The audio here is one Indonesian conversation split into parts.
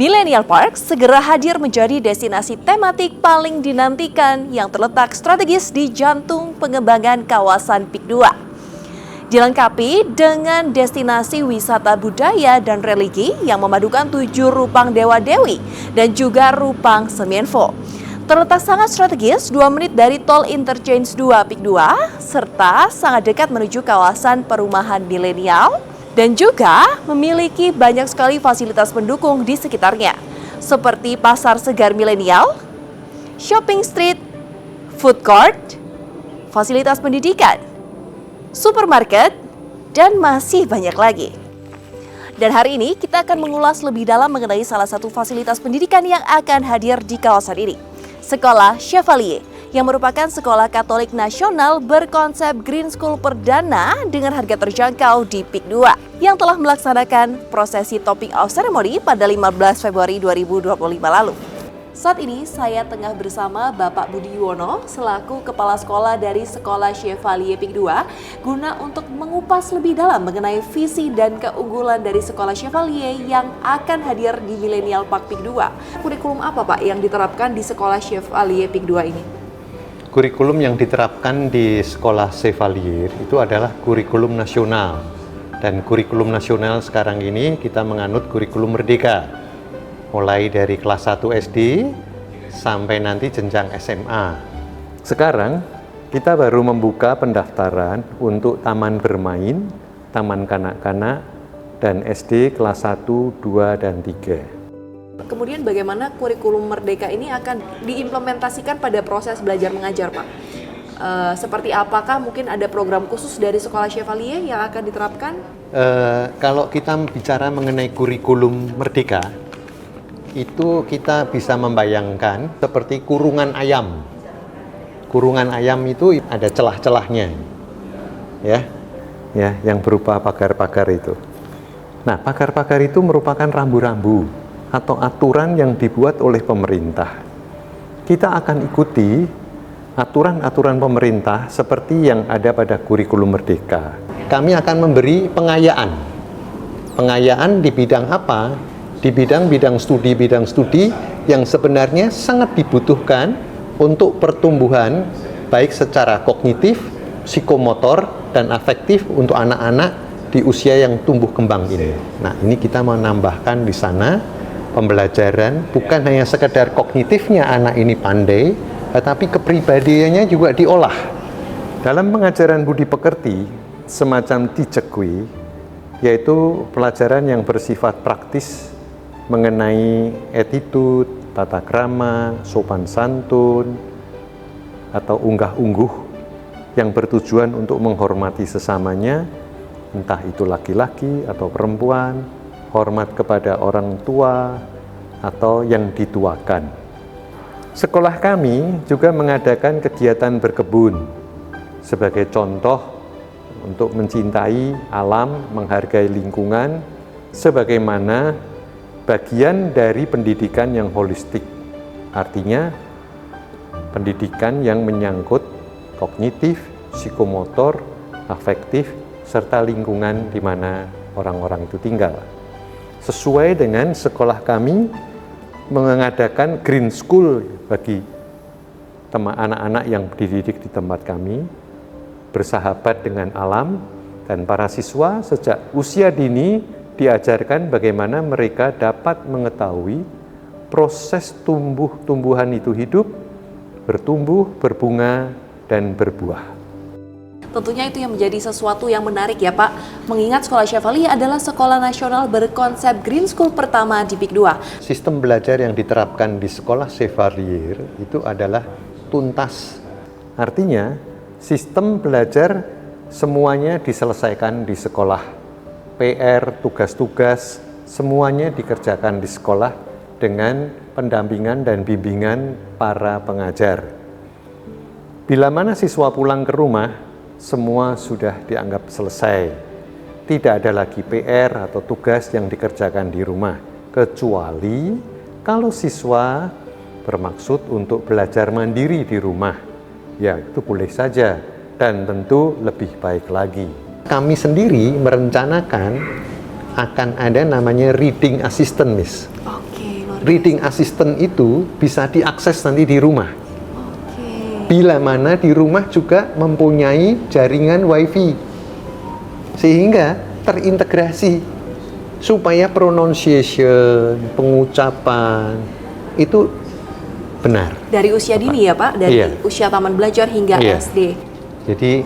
Millennial Park segera hadir menjadi destinasi tematik paling dinantikan yang terletak strategis di jantung pengembangan kawasan PIK 2. Dilengkapi dengan destinasi wisata budaya dan religi yang memadukan 7 rupang dewa-dewi dan juga rupang Semenvo. Terletak sangat strategis 2 menit dari tol Interchange 2 PIK 2 serta sangat dekat menuju kawasan perumahan milenial dan juga memiliki banyak sekali fasilitas pendukung di sekitarnya seperti pasar segar milenial, shopping street, food court, fasilitas pendidikan, supermarket, dan masih banyak lagi. Dan hari ini kita akan mengulas lebih dalam mengenai salah satu fasilitas pendidikan yang akan hadir di kawasan ini. Sekolah Chevalier, yang merupakan sekolah Katolik nasional berkonsep Green School perdana dengan harga terjangkau di PIK 2 yang telah melaksanakan prosesi topping off ceremony pada 15 Februari 2025 lalu. Saat ini saya tengah bersama Bapak Budi Yuwono selaku Kepala Sekolah dari Sekolah Chevalier PIK 2 guna untuk mengupas lebih dalam mengenai visi dan keunggulan dari Sekolah Chevalier yang akan hadir di Millennial Park PIK 2. Kurikulum apa Pak yang diterapkan di Sekolah Chevalier PIK 2 ini? Kurikulum yang diterapkan di Sekolah Chevalier itu adalah kurikulum nasional. Dan kurikulum nasional sekarang ini kita menganut kurikulum merdeka. Mulai dari kelas 1 SD sampai nanti jenjang SMA. Sekarang kita baru membuka pendaftaran untuk taman bermain, taman kanak-kanak, dan SD kelas 1, 2, dan 3. Kemudian bagaimana kurikulum merdeka ini akan diimplementasikan pada proses belajar mengajar, Pak? Seperti apakah mungkin ada program khusus dari Sekolah Chevalier yang akan diterapkan? Kalau kita bicara mengenai kurikulum merdeka, itu kita bisa membayangkan seperti kurungan ayam. Kurungan ayam itu ada celah-celahnya, ya, yang berupa pagar-pagar itu. Nah, pagar-pagar itu merupakan rambu-rambu atau aturan yang dibuat oleh pemerintah. Kita akan ikuti aturan-aturan pemerintah seperti yang ada pada kurikulum merdeka. Kami akan memberi pengayaan. Pengayaan di bidang apa? Di bidang studi yang sebenarnya sangat dibutuhkan untuk pertumbuhan baik secara kognitif, psikomotor, dan afektif untuk anak-anak di usia yang tumbuh kembang ini. Nah, ini kita menambahkan di sana pembelajaran bukan hanya sekedar kognitifnya anak ini pandai, tetapi kepribadiannya juga diolah. Dalam pengajaran budi pekerti, semacam Tijekwi, yaitu pelajaran yang bersifat praktis mengenai attitude, tata krama, sopan santun, atau unggah-ungguh yang bertujuan untuk menghormati sesamanya, entah itu laki-laki atau perempuan, hormat kepada orang tua, atau yang dituakan. Sekolah kami juga mengadakan kegiatan berkebun sebagai contoh untuk mencintai alam, menghargai lingkungan, sebagaimana bagian dari pendidikan yang holistik. Artinya, pendidikan yang menyangkut kognitif, psikomotor, afektif, serta lingkungan di mana orang-orang itu tinggal. Sesuai dengan sekolah kami mengadakan Green School bagi anak-anak yang dididik di tempat kami, bersahabat dengan alam, dan para siswa sejak usia dini diajarkan bagaimana mereka dapat mengetahui proses tumbuh-tumbuhan itu hidup, bertumbuh, berbunga, dan berbuah. Tentunya itu yang menjadi sesuatu yang menarik ya Pak, mengingat Sekolah Chevalier adalah sekolah nasional berkonsep Green School pertama di PIK 2. Sistem belajar yang diterapkan di Sekolah Chevalier itu adalah tuntas. Artinya, sistem belajar semuanya diselesaikan di sekolah. PR, tugas-tugas, semuanya dikerjakan di sekolah dengan pendampingan dan bimbingan para pengajar. Bila mana siswa pulang ke rumah, semua sudah dianggap selesai. Tidak ada lagi PR atau tugas yang dikerjakan di rumah, kecuali kalau siswa bermaksud untuk belajar mandiri di rumah. Ya, itu boleh saja, dan tentu lebih baik lagi. Kami sendiri merencanakan akan ada namanya reading assistant, Miss. Oke. reading assistant itu bisa diakses nanti di rumah. Oke. Bila mana di rumah juga mempunyai jaringan wifi, sehingga terintegrasi supaya pronunciation, pengucapan itu benar. Dari usia dini ya Pak? Dari Iya. usia taman belajar hingga Iya. SD. Jadi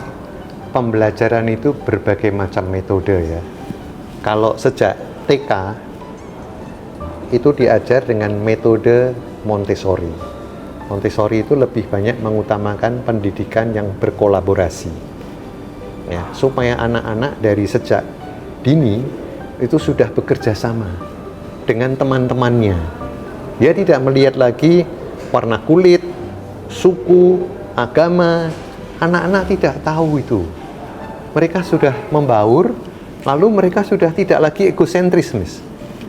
pembelajaran itu berbagai macam metode ya. Kalau sejak TK itu diajar dengan metode Montessori. Montessori itu lebih banyak mengutamakan pendidikan yang berkolaborasi. Ya, supaya anak-anak dari sejak dini itu sudah bekerja sama dengan teman-temannya. Dia tidak melihat lagi warna kulit, suku, agama. Anak-anak tidak tahu itu. Mereka sudah membaur, lalu mereka sudah tidak lagi egosentris, Miss.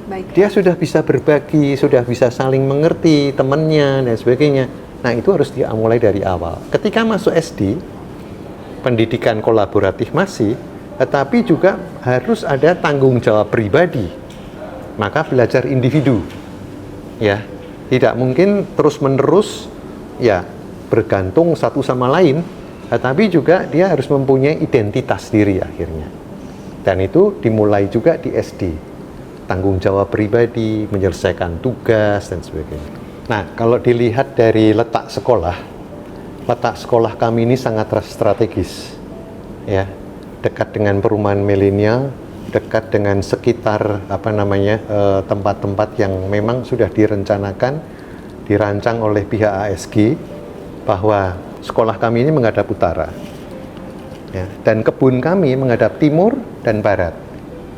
Baik. Dia sudah bisa berbagi, sudah bisa saling mengerti temannya dan sebagainya. Nah, itu harus dimulai dari awal. Ketika masuk SD, pendidikan kolaboratif masih, tetapi juga harus ada tanggung jawab pribadi. Maka belajar individu. Ya, tidak mungkin terus-menerus ya bergantung satu sama lain, tetapi juga dia harus mempunyai identitas diri akhirnya. Dan itu dimulai juga di SD. Tanggung jawab pribadi, menyelesaikan tugas, dan sebagainya. Nah, kalau dilihat dari letak sekolah kami ini sangat strategis. Ya, dekat dengan perumahan milenial, dekat dengan sekitar tempat-tempat yang memang sudah direncanakan, dirancang oleh pihak ASG, bahwa sekolah kami ini menghadap utara. Ya, dan kebun kami menghadap timur dan barat.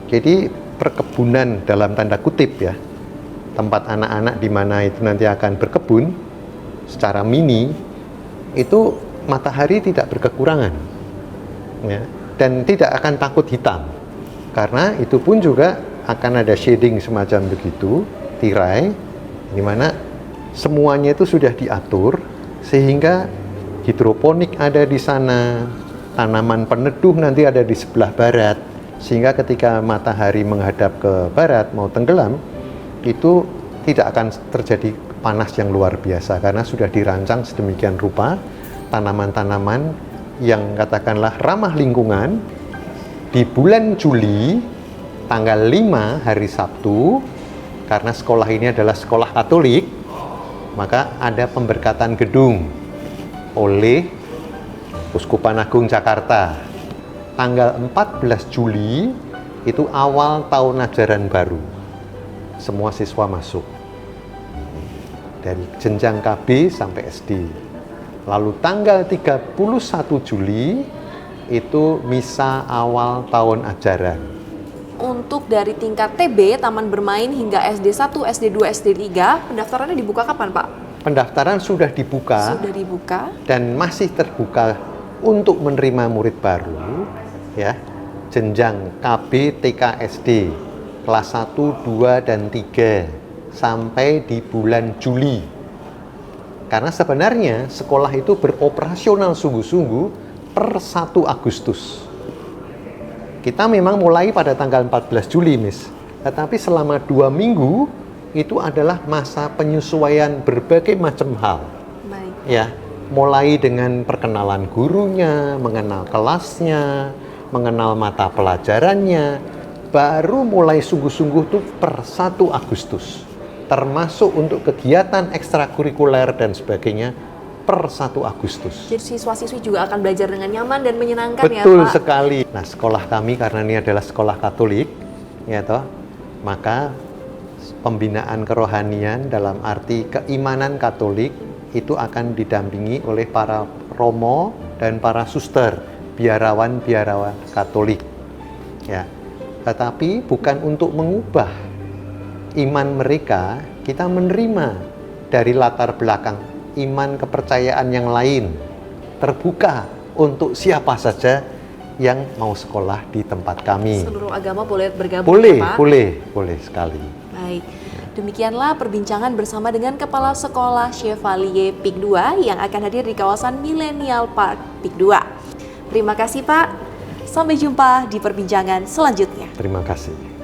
Jadi perkebunan dalam tanda kutip ya, tempat anak-anak di mana itu nanti akan berkebun secara mini, itu matahari tidak berkekurangan ya, dan tidak akan takut hitam, karena itu pun juga akan ada shading semacam begitu, tirai, di mana semuanya itu sudah diatur sehingga hidroponik ada di sana, tanaman peneduh nanti ada di sebelah barat, sehingga ketika matahari menghadap ke barat mau tenggelam itu tidak akan terjadi panas yang luar biasa, karena sudah dirancang sedemikian rupa tanaman-tanaman yang katakanlah ramah lingkungan. Di bulan Juli tanggal 5 hari Sabtu, karena sekolah ini adalah sekolah Katolik, maka ada pemberkatan gedung oleh Uskupan Agung Jakarta. Tanggal 14 Juli itu awal tahun ajaran baru. Semua siswa masuk. Dari jenjang KB sampai SD. Lalu tanggal 31 Juli itu misa awal tahun ajaran. Untuk dari tingkat TB, taman bermain, hingga SD 1, SD 2, SD 3, pendaftarannya dibuka kapan Pak? Pendaftaran sudah dibuka. Sudah dibuka. Dan masih terbuka untuk menerima murid baru. Ya, jenjang KB TK SD kelas 1, 2, dan 3 sampai di bulan Juli. Karena sebenarnya sekolah itu beroperasional sungguh-sungguh per 1 Agustus. Kita memang mulai pada tanggal 14 Juli, Miss. Tetapi selama 2 minggu itu adalah masa penyesuaian berbagai macam hal. Baik. Ya, mulai dengan perkenalan gurunya, mengenal kelasnya, mengenal mata pelajarannya, baru mulai sungguh-sungguh tuh per 1 Agustus. Termasuk untuk kegiatan ekstrakurikuler dan sebagainya per 1 Agustus. Jadi siswa-siswi juga akan belajar dengan nyaman dan menyenangkan. Betul ya Pak? sekali. Nah, sekolah kami karena ini adalah sekolah Katolik, ya toh, maka pembinaan kerohanian dalam arti keimanan Katolik itu akan didampingi oleh para romo dan para suster, biarawan-biarawan Katolik. Ya. Tetapi bukan untuk mengubah iman mereka, kita menerima dari latar belakang iman kepercayaan yang lain, terbuka untuk siapa saja yang mau sekolah di tempat kami. Seluruh agama boleh bergabung. Boleh, ya, Pak? boleh sekali. Baik. Demikianlah perbincangan bersama dengan Kepala Sekolah Chevalier Pik 2 yang akan hadir di kawasan Millennial Park Pik 2. Terima kasih Pak. Sampai jumpa di perbincangan selanjutnya. Terima kasih.